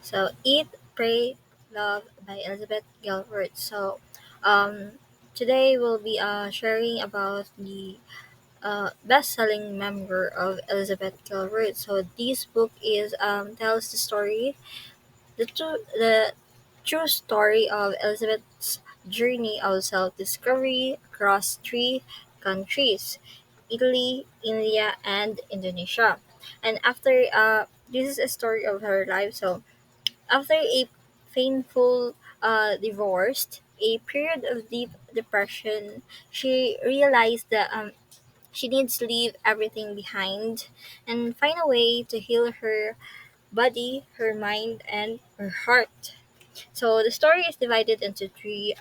So, Eat, Pray, Love by Elizabeth Gilbert. Um, today we'll be sharing about the best-selling member of Elizabeth Gilbert. So, this book is tells the story, the true story of Elizabeth's journey of self-discovery across three countries: Italy, India, and Indonesia. And after this is a story of her life. So after a painful divorce, a period of deep depression, she realized that she needs to leave everything behind and find a way to heal her body, her mind, and her heart. So the story is divided into three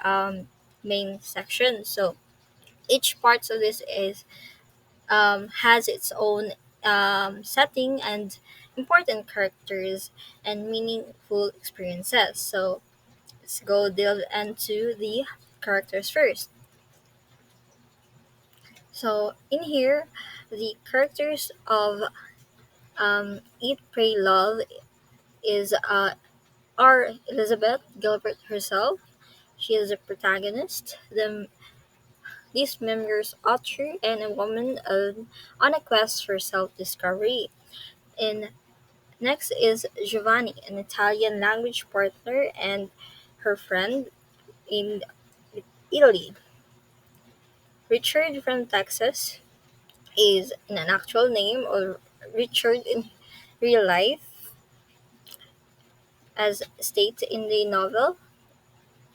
main sections. So each part of this is has its own setting and important characters and meaningful experiences. So let's go delve into the characters first. So in here, the characters of Eat, Pray, Love is are Elizabeth Gilbert herself. She is the protagonist, this memoir's author, and a woman on a quest for self-discovery. And next is Giovanni, an Italian language partner and her friend in Italy. Richard from Texas is an actual name, or Richard in real life, as stated in the novel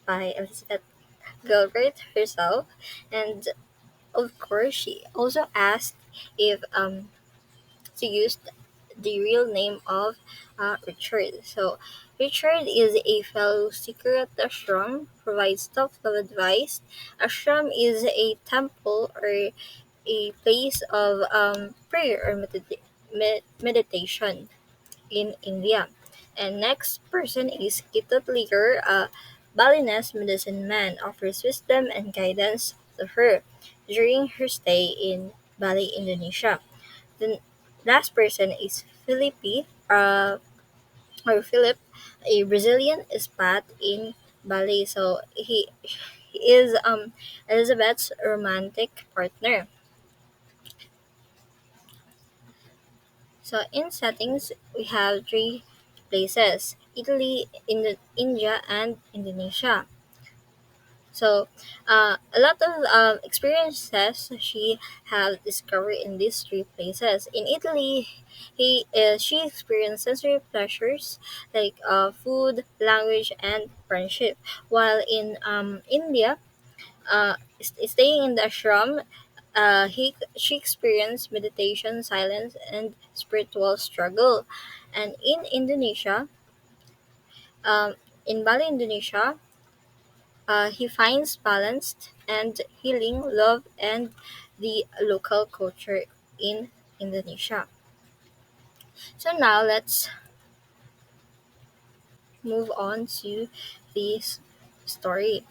by Elizabeth Gilbert herself. And of course, she also asked if to use the real name of Richard. So, Richard is a fellow seeker at the ashram, provides tough love advice. Ashram is a temple or a place of prayer or meditation in India. And next person is Kitot Liger, a Balinese medicine man, offers wisdom and guidance to her during her stay in Bali, Indonesia. The last person is Felipe, or Philip, a Brazilian expat in Bali. So he is Elizabeth's romantic partner. So in settings, we have three places: Italy, India, and Indonesia. So, a lot of experiences she have discovered in these three places. In Italy, she experienced sensory pleasures like food, language, and friendship. While in India, staying in the ashram, she experienced meditation, silence, and spiritual struggle. And um, in Bali, Indonesia, he finds balanced and healing love and the local culture in Indonesia. So now let's move on to this story.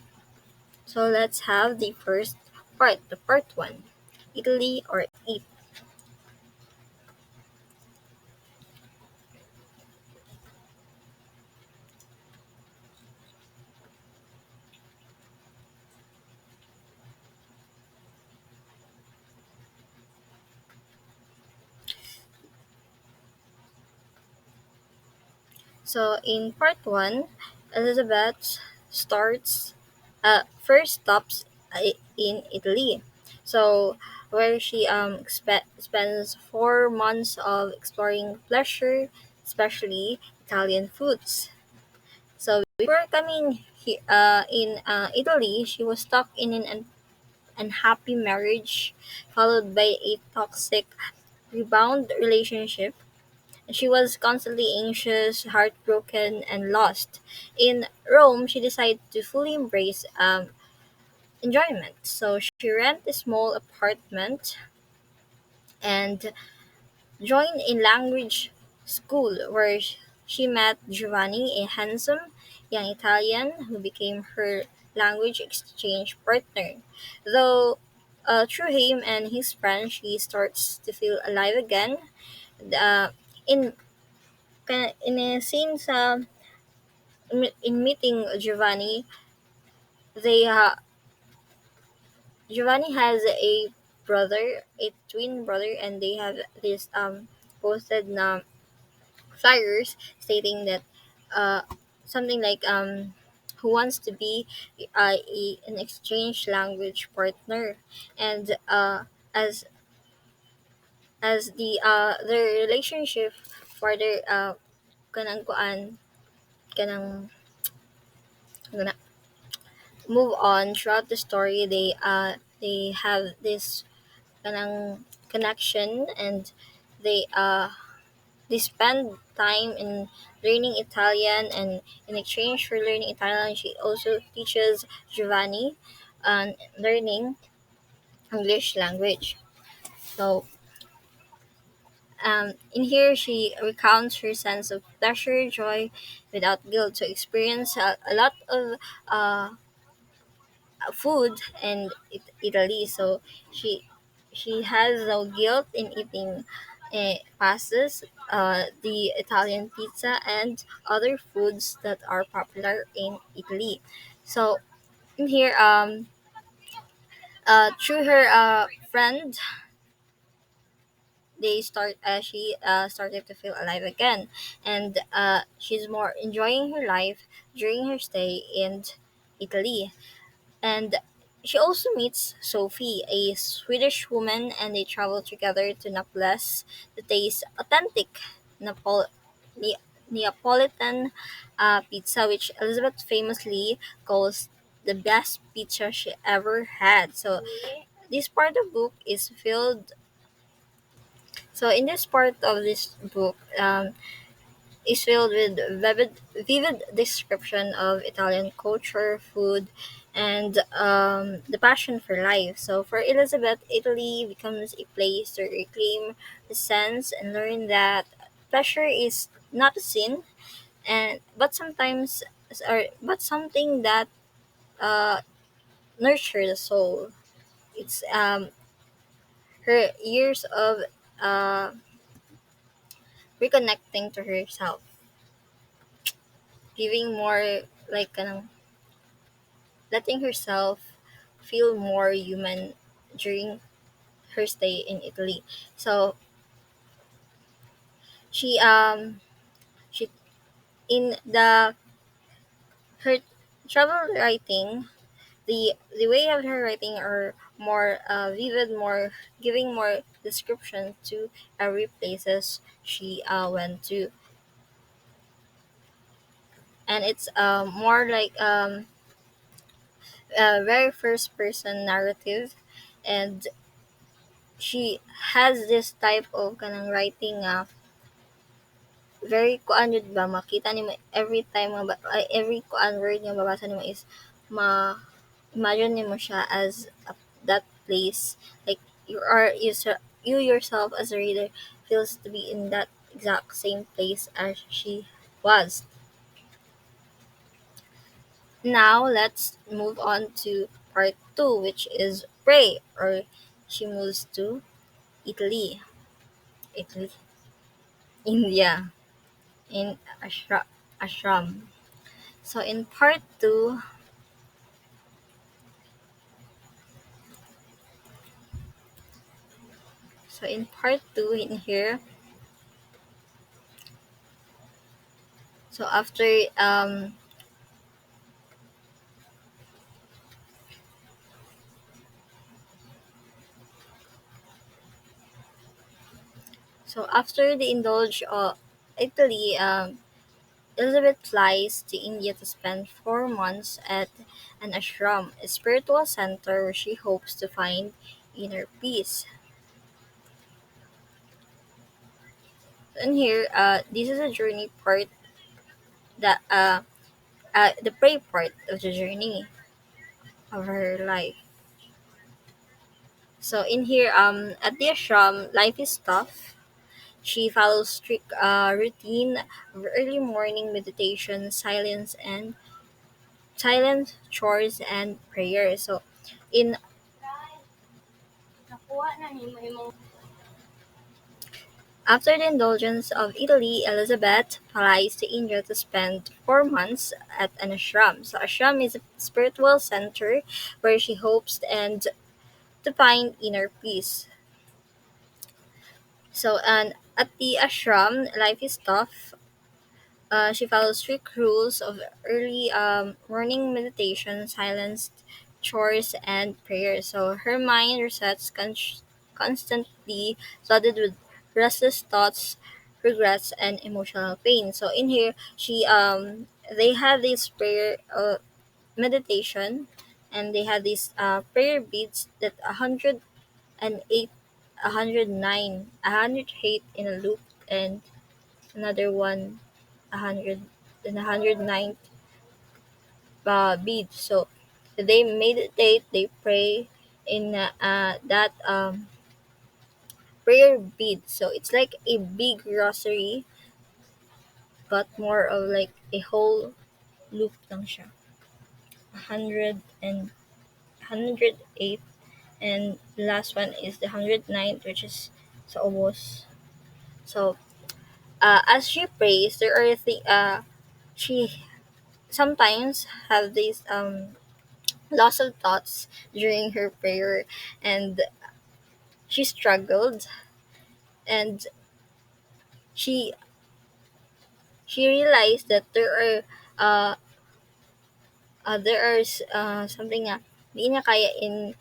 So let's have the first part, the part one, Italy or Eat. So in part one, Elizabeth starts first stops in Italy. So where she spends 4 months of exploring pleasure, especially Italian foods. So before coming here in Italy, she was stuck in an unhappy marriage, followed by a toxic rebound relationship. She was constantly anxious, heartbroken, and lost. In Rome, she decided to fully embrace enjoyment. So she rented a small apartment and joined a language school where she met Giovanni, a handsome young Italian who became her language exchange partner. Though through him and his friends, she starts to feel alive again. Uh, in in a sense, in meeting Giovanni, they Giovanni has a brother, a twin brother, and they have this posted na flyers stating that uh something like who wants to be an exchange language partner, and as their relationship further kanang kuan kanang gonna move on throughout the story. They have this kanang connection, and they they spend time in learning Italian, and in exchange for learning Italian she also teaches Giovanni learning English language. So in here, she recounts her sense of pleasure, joy, without guilt, to experience a lot of uh, food in Italy. So she she has no guilt in eating pastas, the Italian pizza, and other foods that are popular in Italy. So in here, through her friend, she started to feel alive again, and she's more enjoying her life during her stay in Italy. And she also meets Sophie, a Swedish woman, and they travel together to Naples to taste authentic Napol- Ne- Neapolitan pizza, which Elizabeth famously calls the best pizza she ever had. So this part of the book is filled. So in this part of this book, is filled with vivid description of Italian culture, food, and the passion for life. So for Elizabeth, Italy becomes a place to reclaim the sense and learn that pleasure is not a sin, and but something that uh, nurture the soul. It's her years of uh, reconnecting to herself, giving more like letting herself feel more human during her stay in Italy. So she she in the her travel writing, the way of her writing are more vivid, more giving more description to every places she went to, and it's more like a very first person narrative, and she has this type of kanang writing very kuan jud ba, makita nimo every time every kuan word nga babasa nimo is ma imagine nimo siya as that place, like you yourself as a reader feels to be in that exact same place as she was. Now let's move on to part 2, which is Pray, or she moves to Italy. Italy, India, in ashram. So in part 2, in here, so after um after the indulge Italy, Elizabeth flies to India to spend 4 months at an ashram, a spiritual center where she hopes to find inner peace. In here, this is a journey part that the pray part of the journey of her life. So in here, at the ashram, life is tough. She follows strict routine of early morning meditation, silence, chores, and prayer. So, in After the indulgence of Italy, Elizabeth flies to India to spend 4 months at an ashram. So ashram is a spiritual center where she hopes and to find inner peace. So and at the ashram, life is tough. She follows strict rules of early morning meditation, silence, chores, and prayer. So her mind resets constantly, flooded with restless thoughts, regrets, and emotional pain. So in here, they have this prayer meditation, and they have these prayer beads that 108, 109, 108 in a loop, and another one 100 and 109 beads. So they meditate, they pray in that prayer bead. So it's like a big rosary, but more of like a whole loop lang siya. 100 and 108, and the last one is the 109th, which is sa ubos. So as she prays, there are she sometimes have these loss of thoughts during her prayer, and she struggled, and she she realized that uh, something nga di niya kaya in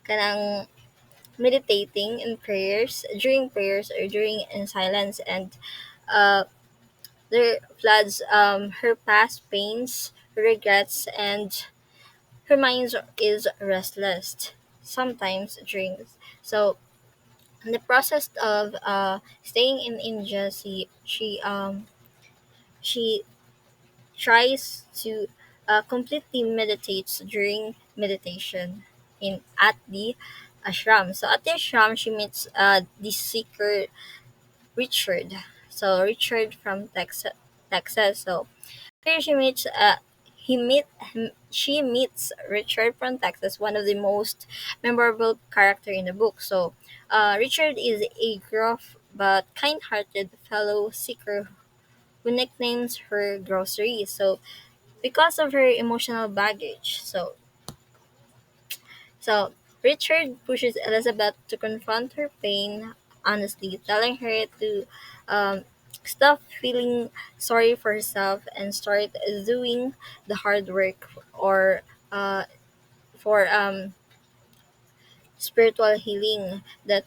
kanang meditating in prayers, during prayers or during in silence, and uh there floods her past pains, regrets, and her mind is restless sometimes during. So in the process of staying in India, she tries to completely meditates during meditation in at the ashram. So at the ashram, she meets the seeker Richard. So Richard from Texas. Texas. So here she meets Richard from Texas, one of the most memorable character in the book. So Richard is a gruff but kind-hearted fellow seeker who nicknames her grocery. So because of her emotional baggage. So Richard pushes Elizabeth to confront her pain honestly, telling her to um, stop feeling sorry for herself and start doing the hard work or for spiritual healing. That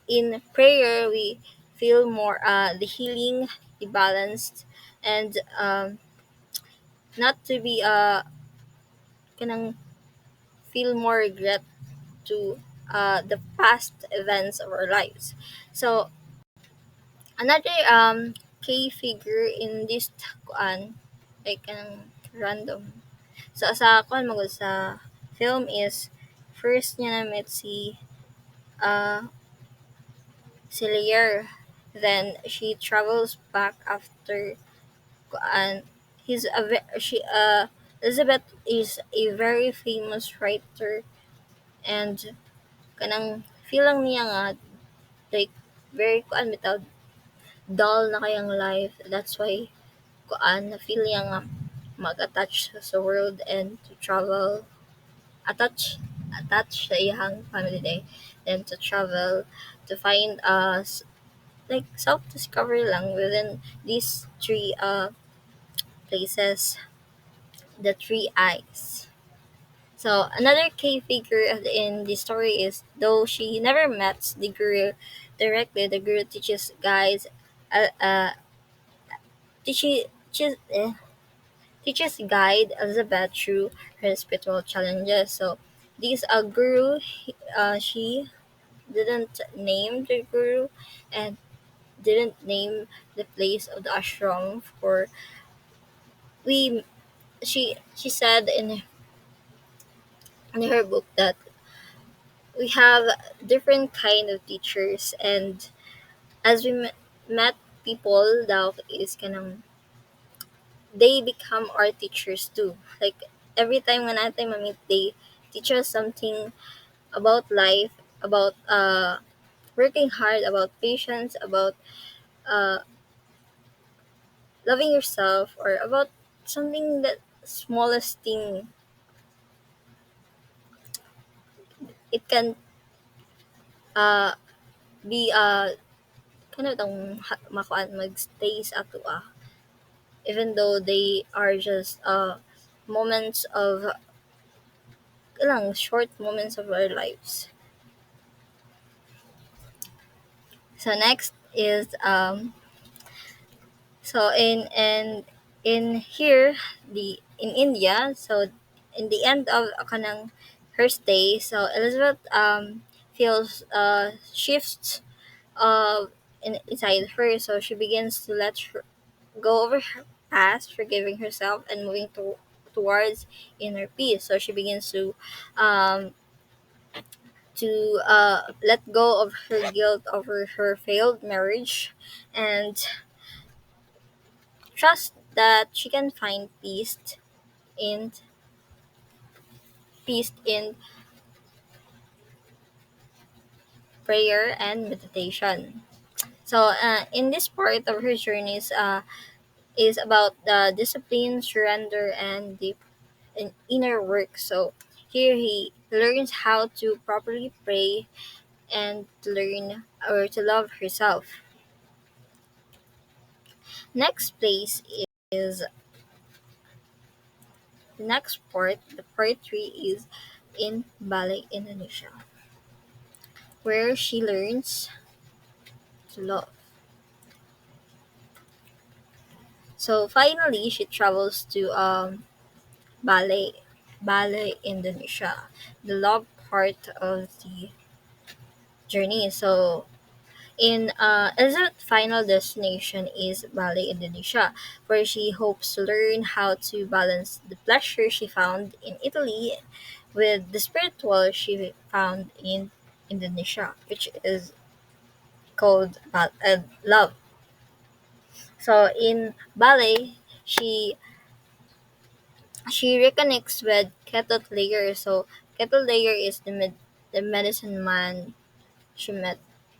in prayer we feel more the healing, the balanced, and not to be kanang feel more regret to the past events of our lives. So another key figure in this kuan like random. So sa kuan magud sa film is first niya na met uh si Lear. Then she travels back after kuan. She Elizabeth is a very famous writer, and kanang feeling niya nga like very kuan bitaw dull na kayang life. That's why kuan na feel niya nga mag-attach sa world and to travel, attach attach sa iyang family day, then to travel to find like self discovery lang within these three places, the three eyes. So another key figure in the story is, though she never met the guru directly, the guru teaches guides uh, uh teaches teaches guide Elizabeth through her spiritual challenges. So these guru, she didn't name the guru and didn't name the place of the ashram for we. She said in her book that we have different kind of teachers, and as we met people that is kanang they become our teachers too. Like every time when I meet, they teach us something about life, about working hard, about patience, about uh, loving yourself, or about something that smallest thing. It can uh, be kind of tong makuan magstay sa ato even though they are just moments of ilang short moments of our lives. So next is so in here the in India, so in the end of kanang her stay, so Elizabeth feels shifts inside her, so she begins to let her go over her past, forgiving herself and moving towards inner peace. So she begins um to let go of her guilt over her failed marriage and trust that she can find in peace in prayer and meditation. So in this part of her journeys is about the discipline, surrender, and deep inner work. So here he learns how to properly pray and to learn or to love herself. Next place is the next part. The part three is in Bali, Indonesia, where she learns to love. So finally, she travels to Bali, Bali, Indonesia, the love part of the journey. So in Elizabeth's final destination is Bali, Indonesia, where she hopes to learn how to balance the pleasure she found in Italy with the spiritual she found in Indonesia, which is called love. So in Bali, she reconnects with Ketot Layer. So Ketot Layer is the medicine man she met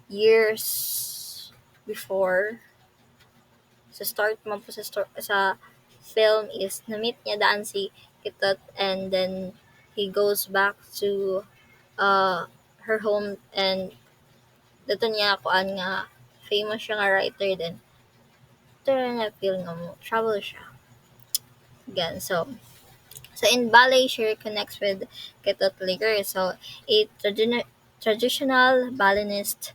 years before. Sa start man po sa film is na-meet niya daan si Ketot, and then he goes back to uh, her home, and dito niya kuan nga famous siya nga writer din. Ito na niya feel nga mo travel siya again. So in ballet, she reconnects with Ketot Liger, so a traditional ballinist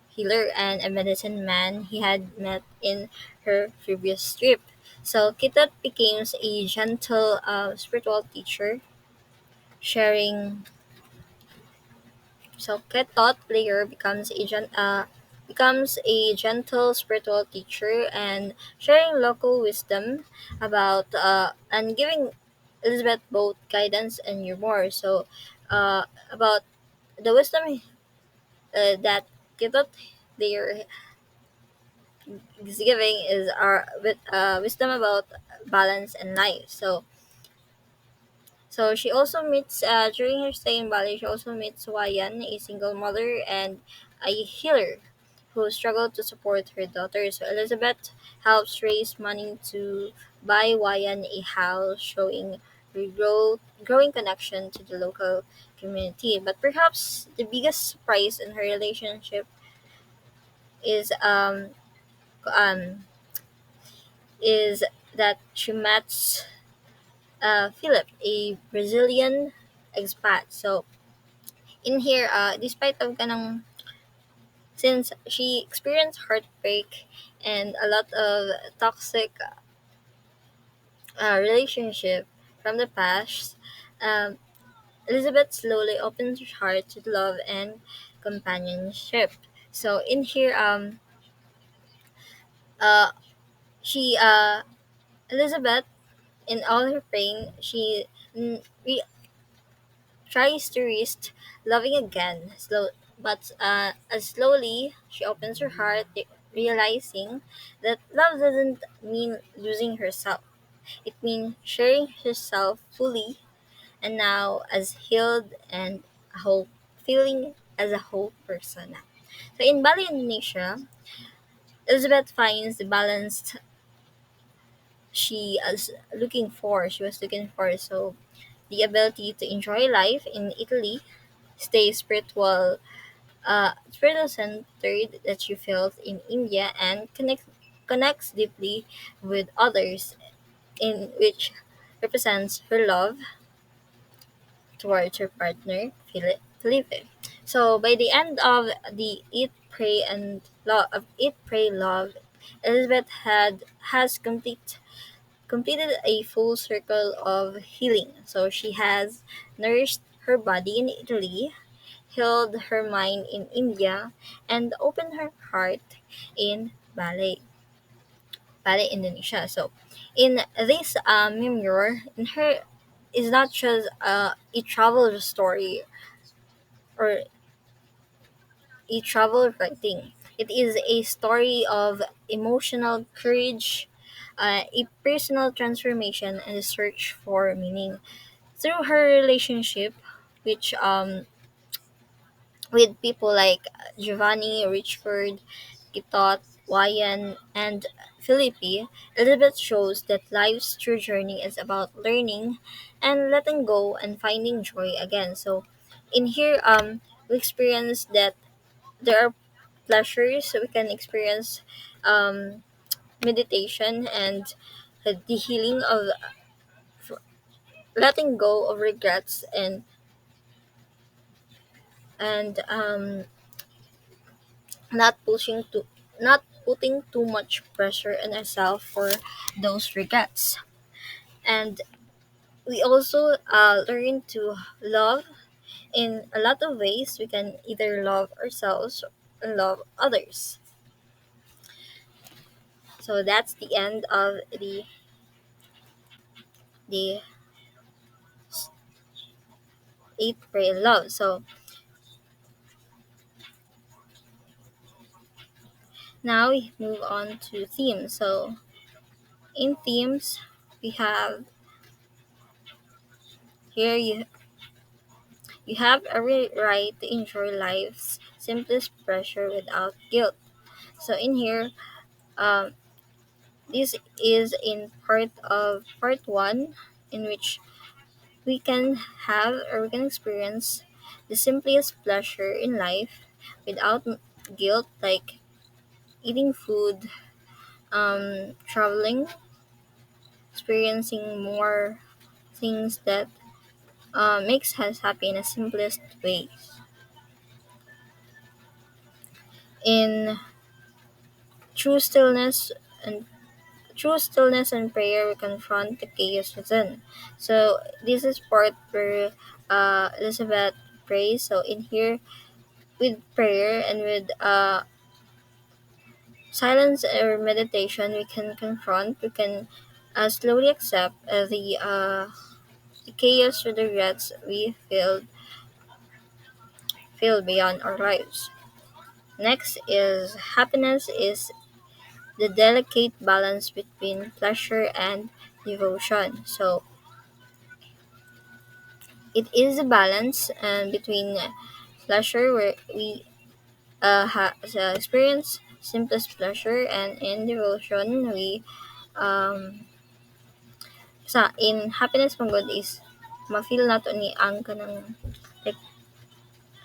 healer and a medicine man he had met in her previous trip. So Ketot becomes a gentle spiritual teacher, sharing. So Ketot Player becomes a gentle spiritual teacher and sharing local wisdom about and giving Elizabeth both guidance and humor. So about the wisdom that Ketot Player is giving is our with wisdom about balance and life. So she also meets during her stay in Bali. She also meets Wayan, a single mother and a healer who struggled to support her daughter. So Elizabeth helps raise money to buy Wayan a house, showing her growing connection to the local community. But perhaps the biggest surprise in her relationship is um is that she met Philip, a Brazilian expat. So in here, despite of kanang since she experienced heartbreak and a lot of toxic relationship from the past, um, Elizabeth slowly opens her heart to love and companionship. So in here, uh, she Elizabeth, in all her pain, she tries to risk loving again. But as slowly she opens her heart, realizing that love doesn't mean losing herself. It means sharing herself fully, and now as healed and a whole feeling as a whole person. So in Bali, Indonesia, Elizabeth finds the balance she was looking for. So the ability to enjoy life in Italy, stay spiritual centered that you felt in India, and connects deeply with others, in which represents her love towards her partner Felipe. So by the end of the Eat Pray Love, Elizabeth had has completed a full circle of healing. So she has nourished her body in Italy, healed her mind in India, and opened her heart in Bali, Indonesia. So, in this memoir, in her is not just a travel story or a travel writing. It is a story of emotional courage, a personal transformation, and a search for meaning. Through her relationship, which with people like Giovanni, Richard, Gitot, Wayan, and Philippi, Elizabeth shows that life's true journey is about learning and letting go and finding joy again. So, in here, we experience that there are pleasures, so we can experience um, meditation and the healing of letting go of regrets and not pushing to not putting too much pressure on ourselves for those regrets. And we also learn to love in a lot of ways. We can either love ourselves or love others. So that's the end of the Eat Pray Love. So now we move on to themes. So in themes, we have here you have every right to enjoy life's simplest pleasure without guilt. So in here, um, this is in part one, in which we can have or we can experience the simplest pleasure in life without guilt, like eating food, traveling, experiencing more things that makes us happy in the simplest ways. In true stillness and Through stillness and prayer, we confront the chaos within. So this is part where Elizabeth prays. So in here, with prayer and with silence or meditation, we can confront, we can slowly accept the chaos or the regrets we feel beyond our lives. Next is happiness is the delicate balance between pleasure and devotion. So it is a balance between pleasure where we experience simplest pleasure, and in devotion we sa in happiness man good is ma-feel nato ni ang kanang like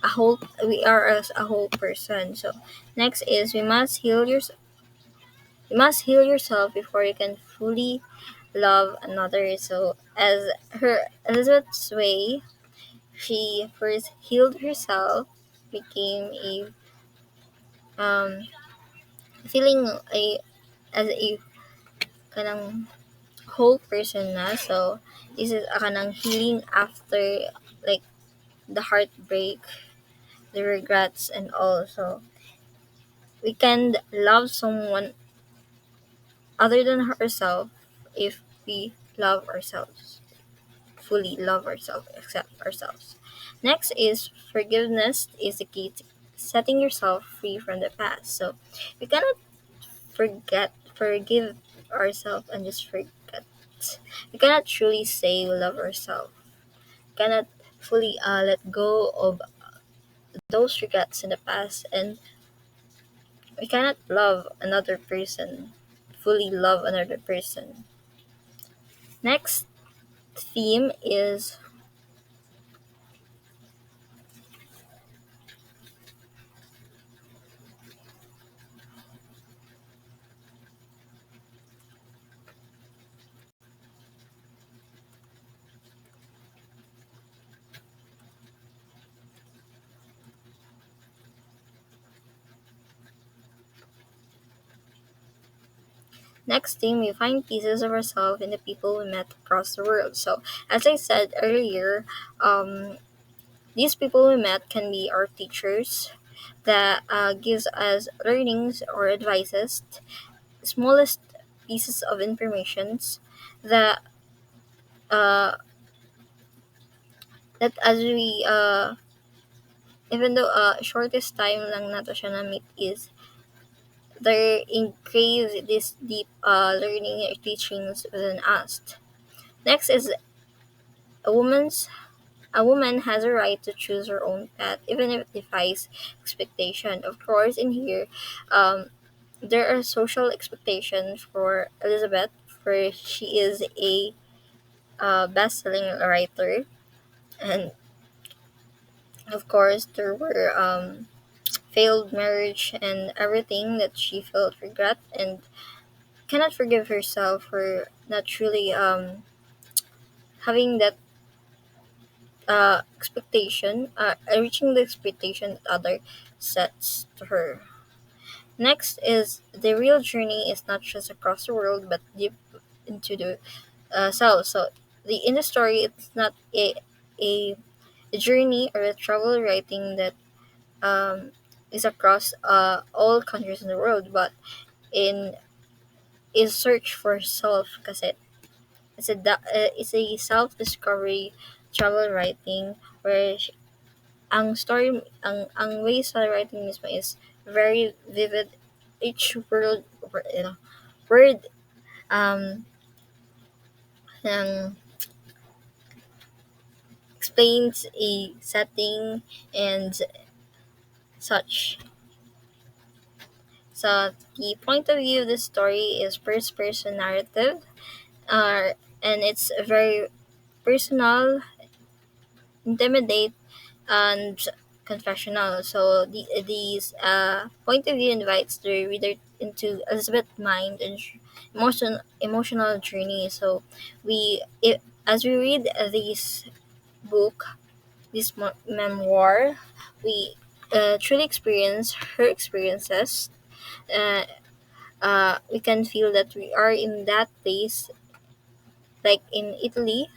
a whole we are as a whole person. So next is you must heal yourself before you can fully love another. So as her Elizabeth's way, she first healed herself, became a feeling as a kanang whole person na. So this is a kanang healing after like the heartbreak, the regrets, and all. So we can love someone other than herself if we love ourselves, fully love ourselves, accept ourselves. Next is forgiveness is the key to setting yourself free from the past. So we cannot forgive ourselves and just forget. We cannot truly say we love ourselves. We cannot fully let go of those regrets in the past and We cannot love another person, fully love another person. Next theme is next theme we find pieces of ourselves in the people we met across the world. So as I said earlier, these people we met can be our teachers that gives us learnings or advices, smallest pieces of informations that uh, that as we even though shortest time lang nato siya na meet is there engraved this deep learning teachings within us. Next is a woman's a woman has a right to choose her own path even if it defies expectation. Of course, in here, there are social expectations for Elizabeth, for she is a best-selling writer, and of course there were failed marriage and everything that she felt regret and cannot forgive herself for not truly having that expectation, reaching the expectation that other sets to her. Next is the real journey is not just across the world but deep into the self. So in the story, it's not a journey or a travel writing that um, is across all countries in the world, but in is search for self kasi it's a self discovery travel writing where ang story ang way sa writing mismo is very vivid. Each word um ng explains a setting and such. So the point of view of the story is first person narrative, uh, and it's very personal, intimidate, and confessional. So these point of view invites the reader into Elizabeth's mind and emotional journey. So as we read this book, this memoir, we truly experience her experiences. Uh, we can feel that we are in that place, like in Italy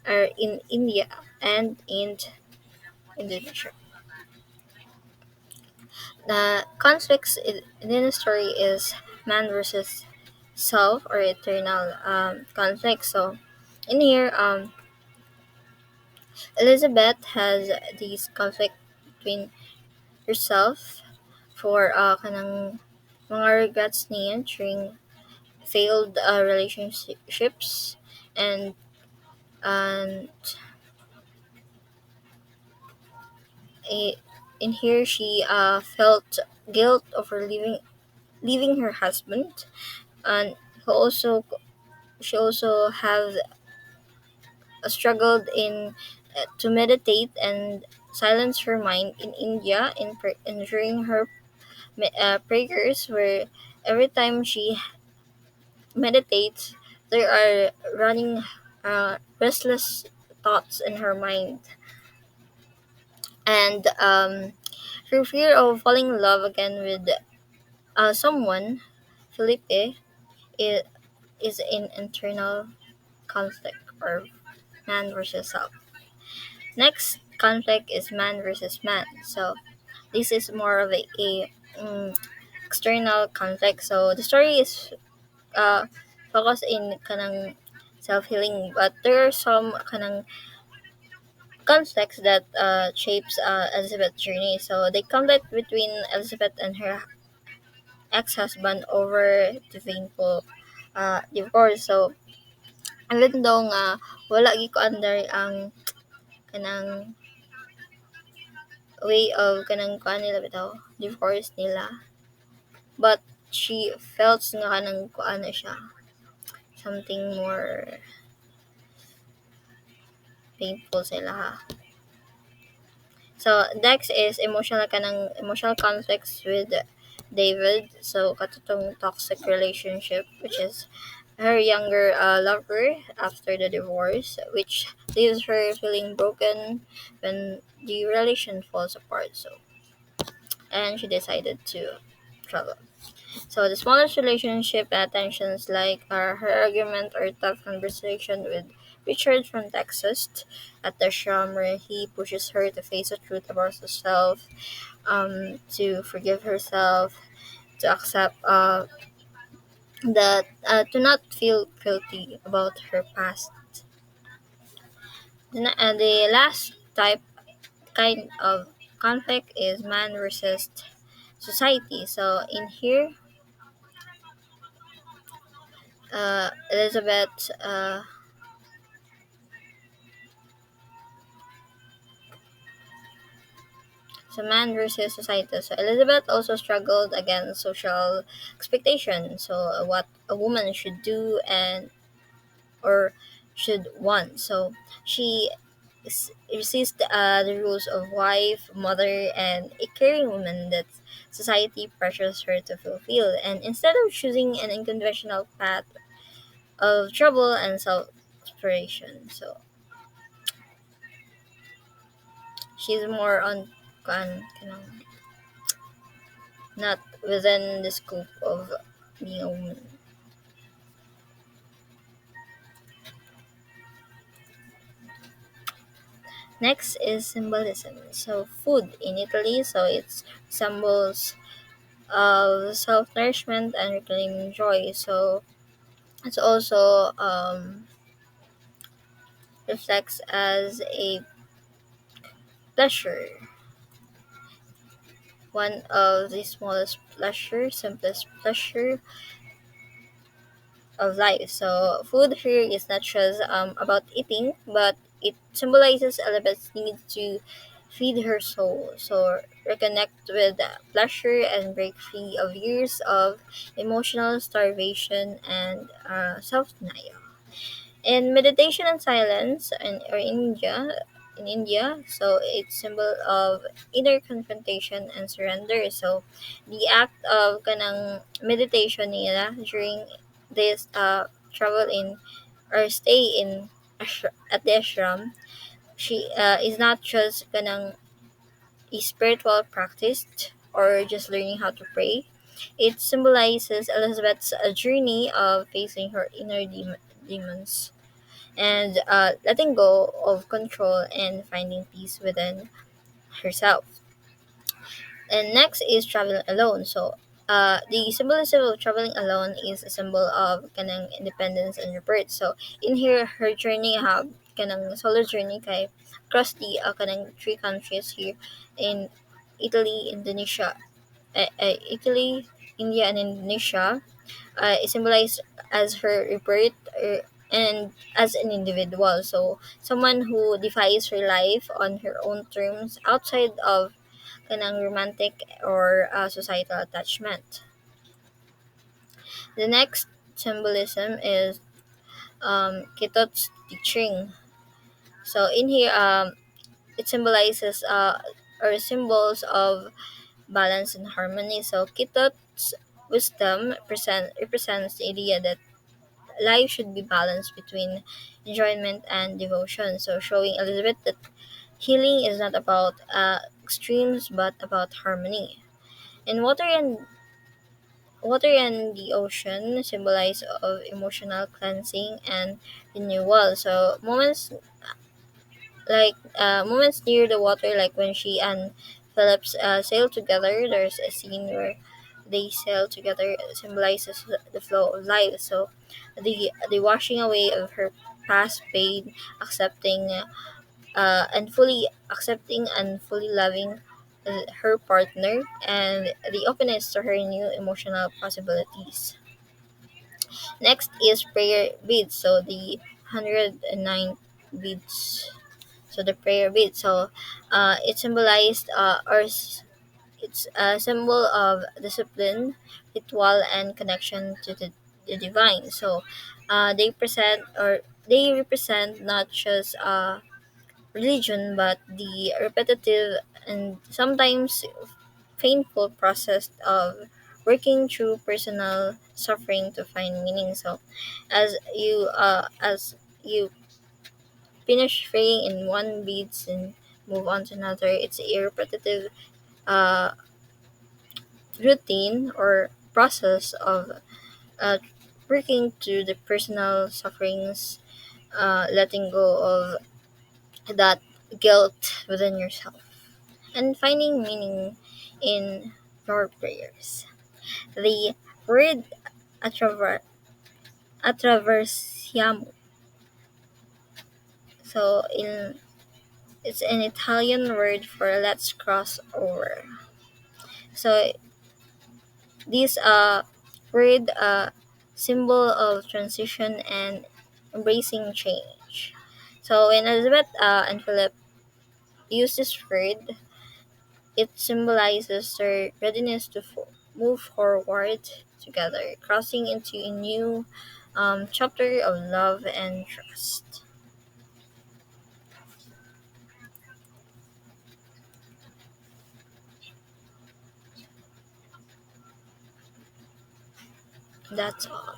or in India and in Indonesia. The conflicts in the story is man versus self or eternal conflict. So in here, Elizabeth has this conflict between herself for kanang mga regrets niya during failed relationships and and eh, in here she felt guilt over leaving her husband and he also she also have struggled in to meditate and silence her mind in India in during her prayers where every time she meditates there are running restless thoughts in her mind and her fear of falling in love again with someone Felipe is, is an internal conflict or man versus self. Next conflict is man versus man. So this is more of external conflict. So the story is uh, focused in kanang self healing, but there are some kanang conflicts that shapes Elizabeth's journey. So they conflict between Elizabeth and her ex husband over the painful divorce. So even though nga wala gi ko under ang kanang way of kanang kuan nila bitaw divorce nila but she felt nga ng ano siya, something more painful sila ha. So next is emotional conflicts with David. So katutong toxic relationship, which is her younger lover after the divorce, which leaves her feeling broken when the relation falls apart. So and she decided to travel. So the smallest relationship tensions like her argument or tough conversation with Richard from Texas at the sham where he pushes her to face the truth about herself, to forgive herself, to accept that to not feel guilty about her past. The last kind of conflict is man versus society. So in here, Elizabeth. So man versus society. So Elizabeth also struggled against social expectations. So what a woman should do and or should want. So she resists the rules of wife, mother, and a caring woman that society pressures her to fulfill. And instead of choosing an unconventional path of trouble and self-exploration, so she's more on not within the scope of being a woman. Next is symbolism. So food in Italy, so it's symbols of self-nourishment and reclaiming joy. So it's also reflects as a pleasure, one of the smallest pleasure, simplest pleasure of life. So food here is not just about eating, but it symbolizes Elizabeth's need to feed her soul. So reconnect with pleasure and break free of years of emotional starvation and self-denial. In meditation and silence, in India, so it's symbol of inner confrontation and surrender. So the act of kanang meditation nila during this travel in or stay in at the ashram, she is not just kanang a spiritual practice or just learning how to pray. It symbolizes Elizabeth's journey of facing her inner demons and letting go of control and finding peace within herself. And next is traveling alone. So the symbolism of traveling alone is a symbol of kanang independence and rebirth. So in here, her journey have kanang solo journey kay across the kanang three countries here in Italy, Italy, India, and Indonesia is symbolized as her rebirth and as an individual. So someone who defies her life on her own terms outside of kanang romantic or societal attachment. The next symbolism is Kitot's teaching. So in here, it symbolizes or symbols of balance and harmony. So Kitot's wisdom represents the idea that life should be balanced between enjoyment and devotion. So showing Elizabeth that healing is not about extremes but about harmony. And water and the ocean symbolize of emotional cleansing and renewal. So moments near the water, like when she and Phillips sail together. There's a scene where they sail together, symbolizes the flow of life. So the washing away of her past pain, and fully loving her partner, and the openness to her new emotional possibilities. Next is prayer beads. So the 109 beads. So the prayer bead. So it symbolized It's a symbol of discipline, ritual, and connection to the divine. So, they represent not just religion, but the repetitive and sometimes painful process of working through personal suffering to find meaning. So, as you finish praying in one beads and move on to another, it's a repetitive uh, routine or process of uh, working through the personal sufferings, letting go of that guilt within yourself, and finding meaning in your prayers. The word atraver- attraversiamo, so it's an Italian word for let's cross over. So this word symbol of transition and embracing change. So when Elizabeth and Philip use this word, it symbolizes their readiness to move forward together, crossing into a new chapter of love and trust. That's all.